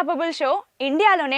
Unstoppable show ఇండియాలోనే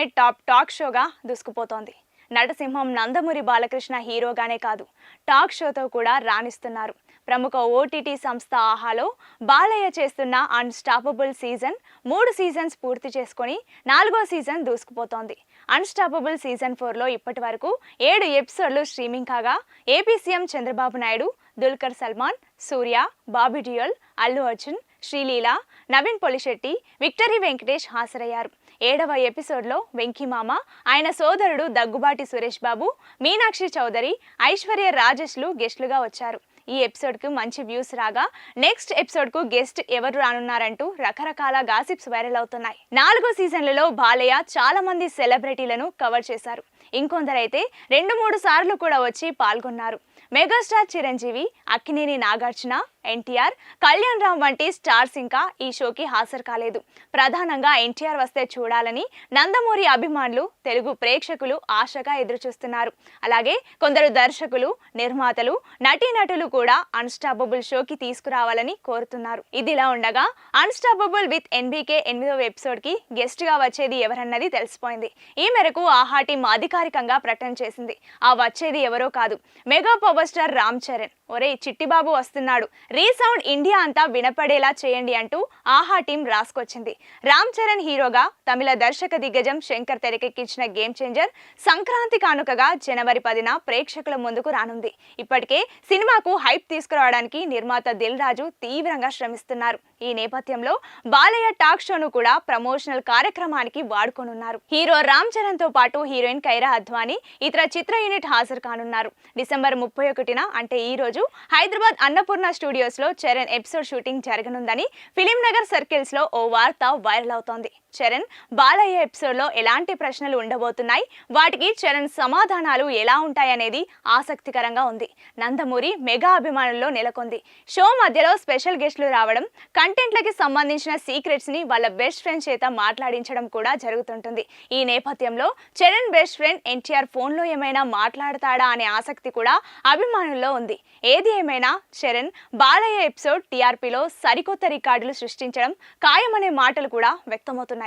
talk షోగా దూసుకుపోతోంది. నటసింహం Nandamuri Balakrishna హీరోగానే కాదు, talk షోతో కూడా రాణిస్తున్నారు. ప్రముఖ ఓటీటీ సంస్థ ఆహాలో బాలయ్య చేస్తున్న అన్‌స్టాపబుల్ సీజన్ 3 సీజన్స్ పూర్తి చేసుకొని 4వ సీజన్ దూసుకుపోతోంది. అన్‌స్టాపబుల్ సీజన్ 4లో ఇప్పటి వరకు 7 ఎపిసోడ్లు స్ట్రీమింగ్ కాగా ఏపీ సీఎం చంద్రబాబు నాయుడు, దుల్కర్ సల్మాన్, సూర్య, బాబీ డియోల్, అల్లు అర్జున్, శ్రీలీల, నవీన్ పొలిశెట్టి, విక్టరీ వెంకటేష్ హాజరయ్యారు. 7వ ఎపిసోడ్లో వెంకీమామ, ఆయన సోదరుడు దగ్గుబాటి సురేష్ బాబు, మీనాక్షి చౌదరి, ఐశ్వర్య రాజేష్లు గెస్టులుగా వచ్చారు. ఈ ఎపిసోడ్కు మంచి వ్యూస్ రాగా నెక్స్ట్ ఎపిసోడ్కు గెస్ట్ ఎవరు రానున్నారంటూ రకరకాల గాసిప్స్ వైరల్ అవుతున్నాయి. 4 సీజన్లలో బాలయ్య చాలా మంది సెలబ్రిటీలను కవర్ చేశారు. ఇంకొందరైతే 2-3 సార్లు కూడా వచ్చి పాల్గొన్నారు. మెగాస్టార్ చిరంజీవి, అక్కినేని నాగార్జున, ఎన్టీఆర్, కళ్యాణ్ రామ్ వంటి స్టార్స్ ఇంకా ఈ షోకి హాజరు కాలేదు. ప్రధానంగా ఎన్టీఆర్ వస్తే చూడాలని నందమూరి అభిమానులు, తెలుగు ప్రేక్షకులు ఆశగా ఎదురుచూస్తున్నారు. అలాగే కొందరు దర్శకులు, నిర్మాతలు, నటీనటులు కూడా అన్‌స్టాపబుల్ షోకి తీసుకురావాలని కోరుతున్నారు. ఇదిలా ఉండగా అన్‌స్టాపబుల్ విత్ ఎన్బీకే 8వ ఎపిసోడ్కి గెస్ట్గా వచ్చేది ఎవరన్నది తెలిసిపోయింది. ఈ మేరకు ఆహా టీం అధికారికంగా ప్రకటన చేసింది. ఆ వచ్చేది ఎవరో కాదు, mega power star Ram Charan. ఒరే చిట్టిబాబు వస్తున్నాడు, రీసౌండ్ ఇండియా అంతా వినపడేలా చేయండి అంటూ ఆహా టీం రాసుకొచ్చింది. రామ్ చరణ్ హీరోగా తమిళ దర్శక దిగ్గజం శంకర్ తెరకెక్కించిన గేమ్ చేంజర్ సంక్రాంతి కానుకగా జనవరి 10న ప్రేక్షకుల ముందుకు రానుంది. ఇప్పటికే సినిమాకు హైప్ తీసుకురావడానికి నిర్మాత దిల్ రాజు తీవ్రంగా శ్రమిస్తున్నారు. ఈ నేపథ్యంలో బాలయ్య టాక్ షోను కూడా ప్రమోషనల్ కార్యక్రమానికి వాడుకోనున్నారు. హీరో రామ్ చరణ్ తో పాటు హీరోయిన్ కైరా అద్వానీ, ఇతర చిత్ర యూనిట్ హాజరు కానున్నారు. డిసెంబర్ 31న అంటే ఈ రోజు హైదరాబాద్ అన్నపూర్ణ స్టూడియోస్ లో చరణ్ ఎపిసోడ్ షూటింగ్ జరగనుందని ఫిలిం నగర్ సర్కిల్స్ లో ఓ వార్త వైరల్ అవుతోంది. చరణ్ బాలయ్య ఎపిసోడ్ లో ఎలాంటి ప్రశ్నలు ఉండబోతున్నాయి, వాటికి చరణ్ సమాధానాలు ఎలా ఉంటాయనేది ఆసక్తికరంగా ఉంది. నందమూరి మెగా అభిమానుల్లో నెలకొంది. షో మధ్యలో స్పెషల్ గెస్టులు రావడం, కంటెంట్లకి సంబంధించిన సీక్రెట్స్ ని వాళ్ళ బెస్ట్ ఫ్రెండ్ చేత మాట్లాడించడం కూడా జరుగుతుంటుంది. ఈ నేపథ్యంలో Charan best friend NTR phone లో ఏమైనా మాట్లాడతాడా అనే ఆసక్తి కూడా అభిమానుల్లో ఉంది. ఏది ఏమైనా చరణ్ బాలయ్య ఎపిసోడ్ టీఆర్పీలో సరికొత్త రికార్డులు సృష్టించడం ఖాయమనే మాటలు కూడా వ్యక్తమవుతున్నాయి.